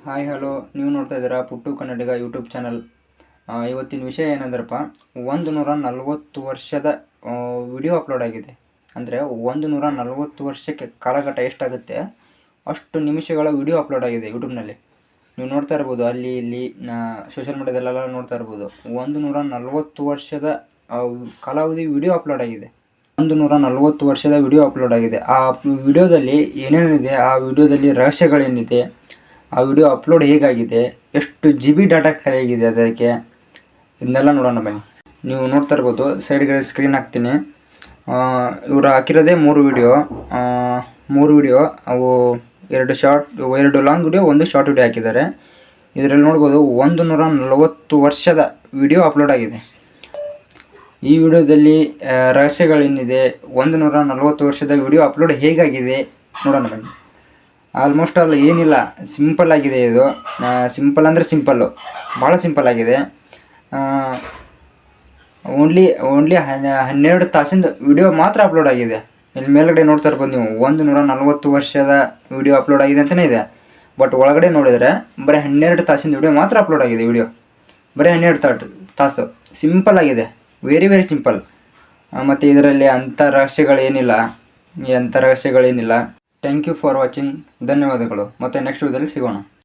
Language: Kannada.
ಹಾಯ್ ಹಲೋ, ನೀವು ನೋಡ್ತಾ ಇದ್ದೀರಾ ಪುಟ್ಟು ಕನ್ನಡಿಗ ಯೂಟ್ಯೂಬ್ ಚಾನಲ್. ಇವತ್ತಿನ ವಿಷಯ ಏನಂದ್ರಪ್ಪ, 140 ವರ್ಷದ ವಿಡಿಯೋ ಅಪ್ಲೋಡ್ ಆಗಿದೆ. ಅಂದರೆ 140 ವರ್ಷಕ್ಕೆ ಕಾಲಘಟ್ಟ ಎಷ್ಟಾಗುತ್ತೆ ಅಷ್ಟು ನಿಮಿಷಗಳ ವಿಡಿಯೋ ಅಪ್ಲೋಡ್ ಆಗಿದೆ ಯೂಟ್ಯೂಬ್ನಲ್ಲಿ. ನೀವು ನೋಡ್ತಾ ಇರ್ಬೋದು, ಅಲ್ಲಿ ಇಲ್ಲಿ ಸೋಷಿಯಲ್ ಮೀಡಿಯಾದಲ್ಲೆಲ್ಲ ನೋಡ್ತಾ ಇರ್ಬೋದು. 140 ವರ್ಷದ ಕಾಲಾವಧಿ ವಿಡಿಯೋ ಅಪ್ಲೋಡ್ ಆಗಿದೆ. 140 ವರ್ಷದ ವಿಡಿಯೋ ಅಪ್ಲೋಡ್ ಆಗಿದೆ. ಆ ವಿಡಿಯೋದಲ್ಲಿ ಏನೇನಿದೆ, ಆ ವಿಡಿಯೋದಲ್ಲಿ ರಹಸ್ಯಗಳೇನಿದೆ, ಆ ವಿಡಿಯೋ ಅಪ್ಲೋಡ್ ಹೇಗಾಗಿದೆ, ಎಷ್ಟು GB ಡಾಟಾ ಖಾಲಿಯಾಗಿದೆ ಅದಕ್ಕೆ, ಇದನ್ನೆಲ್ಲ ನೋಡೋಣ ಬನ್ನಿ. ನೀವು ನೋಡ್ತಾ ಇರ್ಬೋದು, ಸೈಡ್ಗೆ ಸ್ಕ್ರೀನ್ ಹಾಕ್ತೀನಿ. ಇವರು ಹಾಕಿರೋದೇ 3 ವಿಡಿಯೋ. ಅವು 2 ಲಾಂಗ್ ವಿಡಿಯೋ, 1 ಶಾರ್ಟ್ ವಿಡಿಯೋ ಹಾಕಿದ್ದಾರೆ. ಇದರಲ್ಲಿ ನೋಡ್ಬೋದು 140 ವರ್ಷದ ವಿಡಿಯೋ ಅಪ್ಲೋಡ್ ಆಗಿದೆ. ಈ ವಿಡಿಯೋದಲ್ಲಿ ರಹಸ್ಯಗಳೇನಿದೆ, 140 ವರ್ಷದ ವಿಡಿಯೋ ಅಪ್ಲೋಡ್ ಹೇಗಾಗಿದೆ ನೋಡೋಣ ಬನ್ನಿ. ಆಲ್ಮೋಸ್ಟ್ ಆಲ್ ಏನಿಲ್ಲ, ಸಿಂಪಲ್ ಆಗಿದೆ ಇದು. ಸಿಂಪಲ್ ಅಂದರೆ ಸಿಂಪಲ್ಲು, ಭಾಳ ಸಿಂಪಲ್ ಆಗಿದೆ. ಓನ್ಲಿ 12 ತಾಸಿಂದ ವಿಡಿಯೋ ಮಾತ್ರ ಅಪ್ಲೋಡ್ ಆಗಿದೆ. ಇಲ್ಲಿ ಮೇಲ್ಗಡೆ ನೋಡ್ತಾ ಇರ್ಬೋದು ನೀವು, 140 ವರ್ಷದ ವಿಡಿಯೋ ಅಪ್ಲೋಡ್ ಆಗಿದೆ ಅಂತಲೇ ಇದೆ. ಬಟ್ ಒಳಗಡೆ ನೋಡಿದರೆ ಬರೀ 12 ತಾಸಿಂದ ವಿಡಿಯೋ ಮಾತ್ರ ಅಪ್ಲೋಡ್ ಆಗಿದೆ. ವಿಡಿಯೋ ಬರೀ 12 ತಾಸು. ಸಿಂಪಲ್ ಆಗಿದೆ, ವೆರಿ ಸಿಂಪಲ್. ಮತ್ತು ಇದರಲ್ಲಿ ಅಂಥ ರಹಸ್ಯಗಳೇನಿಲ್ಲ. Thank you for watching. ಧನ್ಯವಾದಗಳು. ಮತ್ತೆ ನೆಕ್ಸ್ಟ್ ವಿಡಿಯೋದಲ್ಲಿ ಸಿಗೋಣ.